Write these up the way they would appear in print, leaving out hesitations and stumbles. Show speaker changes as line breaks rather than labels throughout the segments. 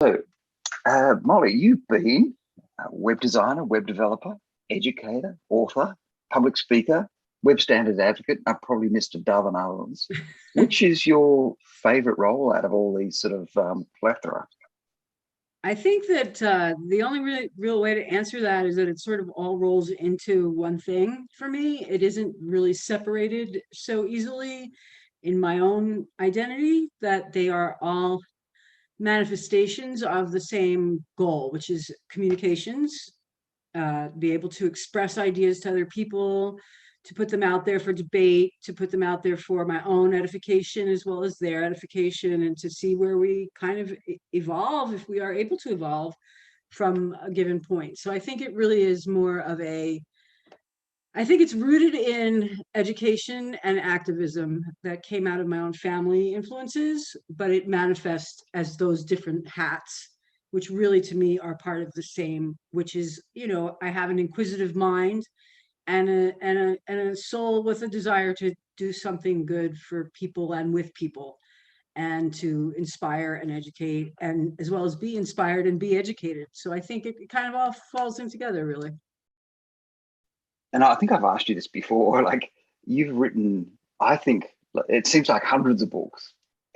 So, Molly, you've been a web designer, web developer, educator, author, public speaker, web standards advocate. I've probably missed a dozen other ones. Which is your favorite role out of all these sort of plethora?
I think that the only real way to answer that is that it sort of all rolls into one thing for me. It isn't really separated so easily in my own identity, that they are all manifestations of the same goal, which is communications, be able to express ideas to other people, to put them out there for debate, to put them out there for my own edification as well as their edification, and to see where we kind of evolve, if we are able to evolve from a given point. So I think it really is more of I think it's rooted in education and activism that came out of my own family influences, but it manifests as those different hats, which really to me are part of the same, which is, I have an inquisitive mind and a soul with a desire to do something good for people and with people, and to inspire and educate, and as well as be inspired and be educated. So I think it kind of all falls in together, really.
And I think I've asked you this before. Like, you've written, I think it seems like hundreds of books.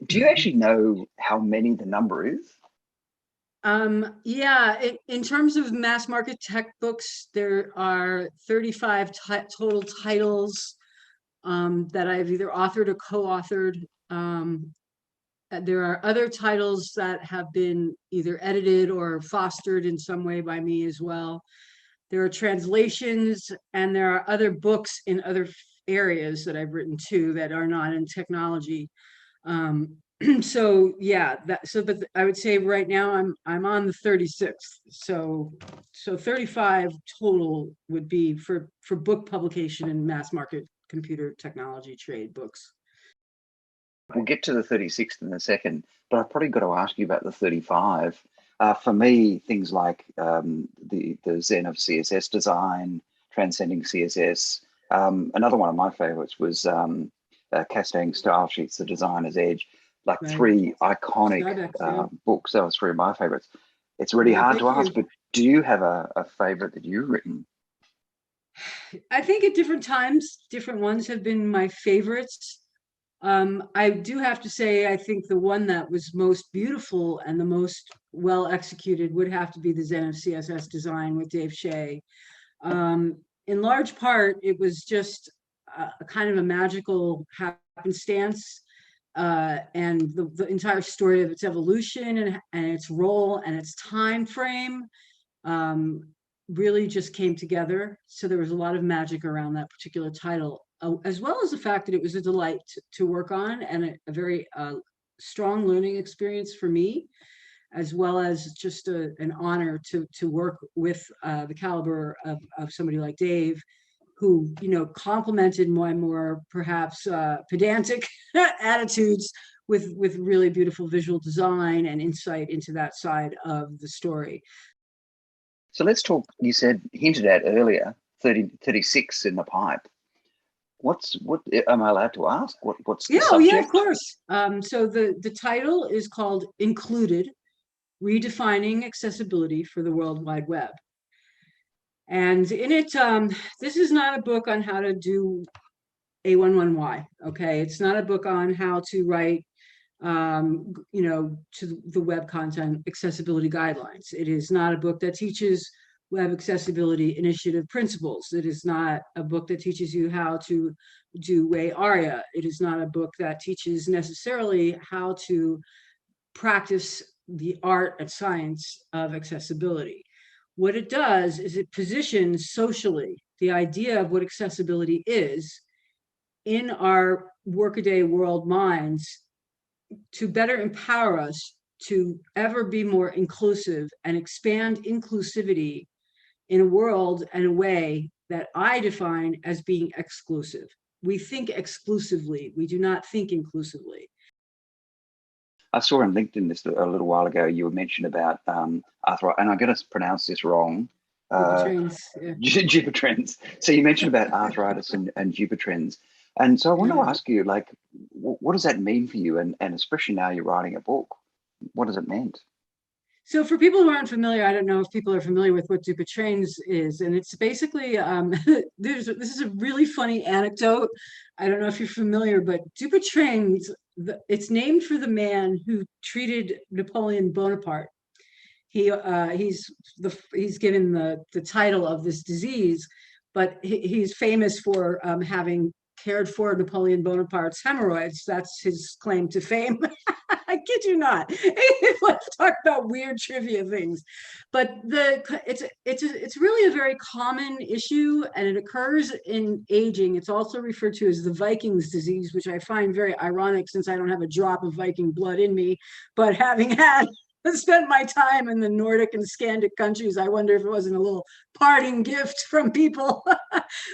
Do you actually know how many the number is?
Yeah, in terms of mass market tech books, there are 35 total titles that I've either authored or co-authored. There are other titles that have been either edited or fostered in some way by me as well. There are translations, and there are other books in other areas that I've written too that are not in technology. Um, so yeah, but I would say right now I'm on the 36th. So 35 total would be for book publication and mass market computer technology trade books.
We'll get to the 36th in a second, but I've probably got to ask you about the 35. For me, things like the Zen of CSS design, transcending CSS. Another one of my favorites was Cascading Style Sheets, The Designer's Edge. Like
Right.
three iconic
Starbucks, yeah.
books. That was three of my favorites. It's really
Yeah,
hard
thank
to ask,
you.
but do you have a favorite that you've written?
I think at different times, different ones have been my favorites. I do have to say, I think the one that was most beautiful and the most well executed would have to be the Zen of CSS design with Dave Shea. In large part, it was just a kind of a magical happenstance, and the entire story of its evolution and its role and its time frame um, really just came together. So there was a lot of magic around that particular title, as well as the fact that it was a delight to work on, and a very strong learning experience for me, as well as just an honor to work with the caliber of somebody like Dave, who complemented my more perhaps pedantic attitudes with really beautiful visual design and insight into that side of the story.
So let's talk. You said hinted at earlier 36 in the pipe. What am I allowed to ask? What's the
Yeah, oh yeah, of
subject?
course. So the title is called Included: Redefining Accessibility for the World Wide Web. And in it, this is not a book on how to do A11Y. Okay, it's not a book on how to write, to the web content accessibility guidelines. It is not a book that teaches web accessibility initiative principles. It is not a book that teaches you how to do way ARIA. It is not a book that teaches necessarily how to practice the art and science of accessibility. What it does is it positions socially the idea of what accessibility is in our workaday world minds to better empower us to ever be more inclusive and expand inclusivity in a world and a way that I define as being exclusive. We think exclusively, we do not think inclusively.
I saw on LinkedIn this a little while ago. You were mentioned about arthritis, and I'm going to pronounce this wrong.
Trains, yeah.
Dupuytren's. So you mentioned about arthritis and Dupuytren's, and so I want to
Yeah.
ask you, like, what does that mean for you? And especially now you're writing a book, what does it mean?
So for people who aren't familiar, I don't know if people are familiar with what Dupuytren's is, and it's basically this is a really funny anecdote. I don't know if you're familiar, but Dupuytren's it's named for the man who treated Napoleon Bonaparte. He's given the title of this disease, but he's famous for having cared for Napoleon Bonaparte's hemorrhoids. That's his claim to fame. I kid you not. Let's talk about weird trivia things, but it's really a very common issue, and it occurs in aging. It's also referred to as the Vikings disease, which I find very ironic since I don't have a drop of Viking blood in me. But having had spent my time in the Nordic and Scandic countries, I wonder if it wasn't a little parting gift from people.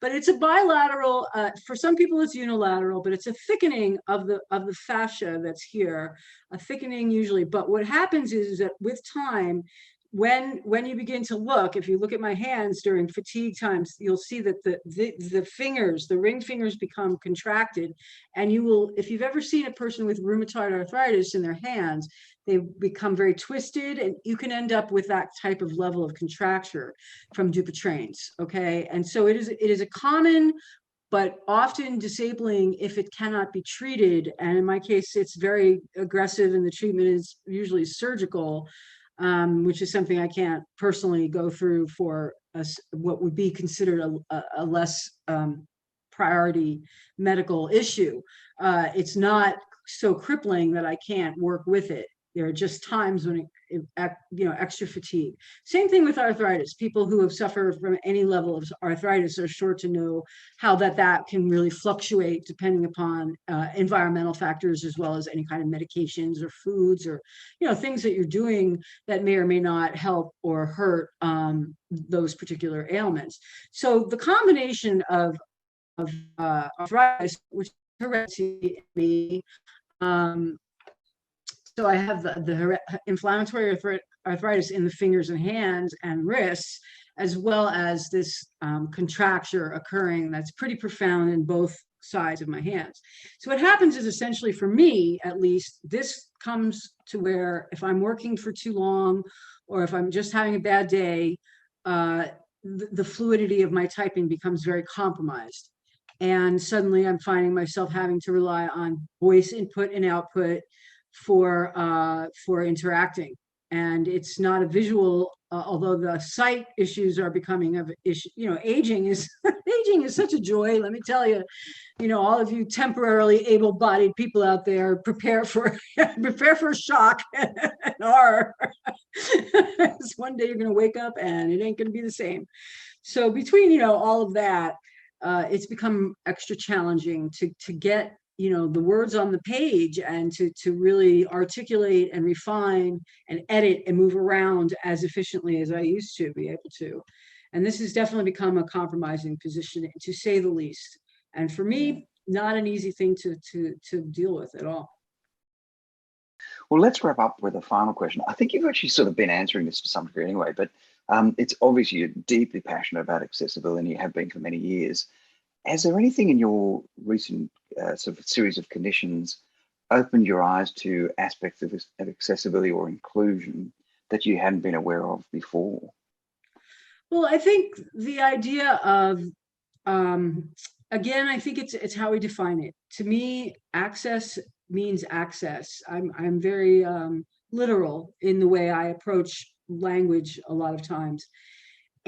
But it's a bilateral. For some people, it's unilateral, but it's a thickening of the fascia that's here, a thickening usually. But what happens is that with time, when you begin to look, if you look at my hands during fatigue times, you'll see that the fingers, the ring fingers, become contracted, and you will, if you've ever seen a person with rheumatoid arthritis in their hands, they become very twisted, and you can end up with that type of level of contracture from Dupuytren's. Okay, and so it is a common but often disabling if it cannot be treated. And in my case, it's very aggressive, and the treatment is usually surgical, which is something I can't personally go through for what would be considered a less priority medical issue. It's not so crippling that I can't work with it. There are just times when extra fatigue. Same thing with arthritis. People who have suffered from any level of arthritis are sure to know how that can really fluctuate depending upon environmental factors, as well as any kind of medications or foods, or things that you're doing that may or may not help or hurt those particular ailments. So the combination of arthritis, which is hereditary in me, so I have the inflammatory arthritis in the fingers and hands and wrists, as well as this contracture occurring that's pretty profound in both sides of my hands. So what happens is, essentially for me, at least, this comes to where if I'm working for too long, or if I'm just having a bad day, the fluidity of my typing becomes very compromised. And suddenly I'm finding myself having to rely on voice input and output for interacting. And it's not a visual, although the sight issues are becoming of issue. Aging is aging is such a joy. Let me tell you, all of you temporarily able-bodied people out there, prepare for shock and horror. One day you're going to wake up and it ain't going to be the same. So between all of that, it's become extra challenging to get the words on the page, and to really articulate and refine and edit and move around as efficiently as I used to be able to. And this has definitely become a compromising position, to say the least. And for me, not an easy thing to deal with at all.
Well, let's wrap up with a final question. I think you've actually sort of been answering this to some degree anyway, but it's obviously you're deeply passionate about accessibility, and you have been for many years. Has there anything in your recent sort of series of conditions opened your eyes to aspects of accessibility or inclusion that you hadn't been aware of before?
Well, I think the idea of, again, I think it's how we define it. To me, access means access. I'm very literal in the way I approach language a lot of times.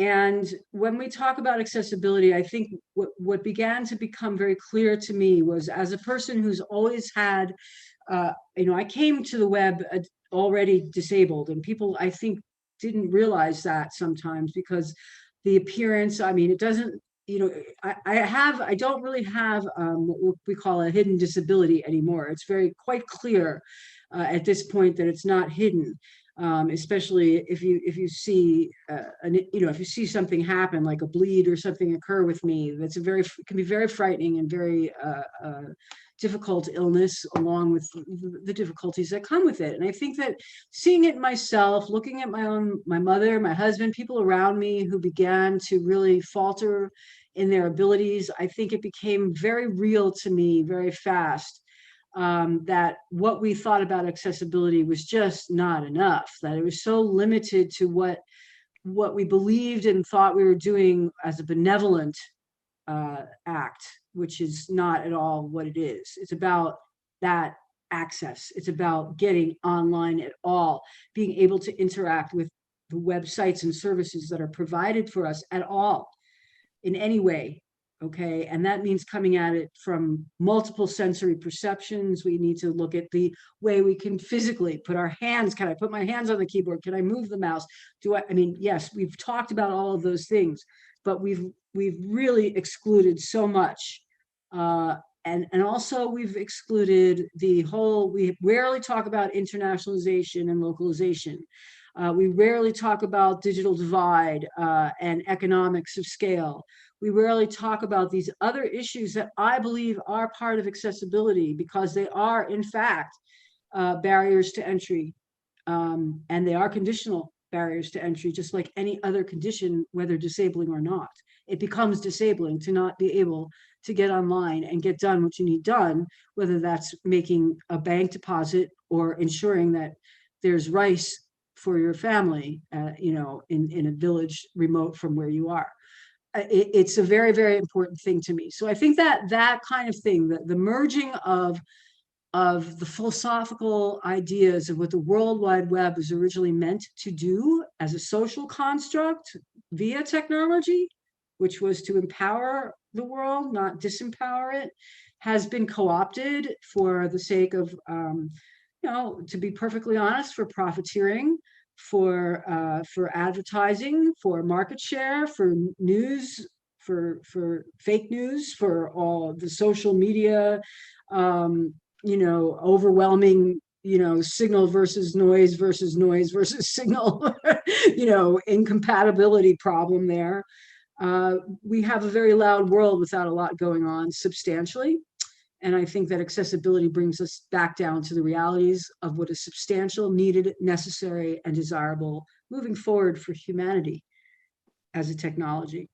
And when we talk about accessibility, I think what began to become very clear to me was, as a person who's always had, I came to the web already disabled, and people, I think, didn't realize that sometimes, because the appearance, it doesn't, I don't really have what we call a hidden disability anymore. It's quite clear at this point that it's not hidden. Especially if you see if you see something happen, like a bleed or something occur with me, can be very frightening and very difficult illness, along with the difficulties that come with it. And I think that seeing it myself, looking at my mother, my husband, people around me who began to really falter in their abilities, I think it became very real to me very fast. that what we thought about accessibility was just not enough, that it was so limited to what we believed and thought we were doing as a benevolent act, which is not at all what it is. It's about that access. It's about getting online at all, being able to interact with the websites and services that are provided for us at all in any way. Okay. And that means coming at it from multiple sensory perceptions. We need to look at the way we can physically put our hands. Can I put my hands on the keyboard? Can I move the mouse? I mean, yes, we've talked about all of those things, but we've really excluded so much. And also we've excluded we rarely talk about internationalization and localization. We rarely talk about digital divide and economics of scale. We rarely talk about these other issues that I believe are part of accessibility, because they are, in fact, barriers to entry. And they are conditional barriers to entry, just like any other condition, whether disabling or not. It becomes disabling to not be able to get online and get done what you need done, whether that's making a bank deposit or ensuring that there's rice for your family, in a village remote from where you are. It's a very, very important thing to me. So I think that kind of thing, the merging of the philosophical ideas of what the World Wide Web was originally meant to do as a social construct via technology, which was to empower the world, not disempower it, has been co-opted for the sake of, to be perfectly honest, for profiteering, for advertising, for market share, for news, for fake news, for all the social media, overwhelming, signal versus noise versus signal, incompatibility problem there. We have a very loud world without a lot going on substantially. And I think that accessibility brings us back down to the realities of what is substantial, needed, necessary, and desirable moving forward for humanity as a technology.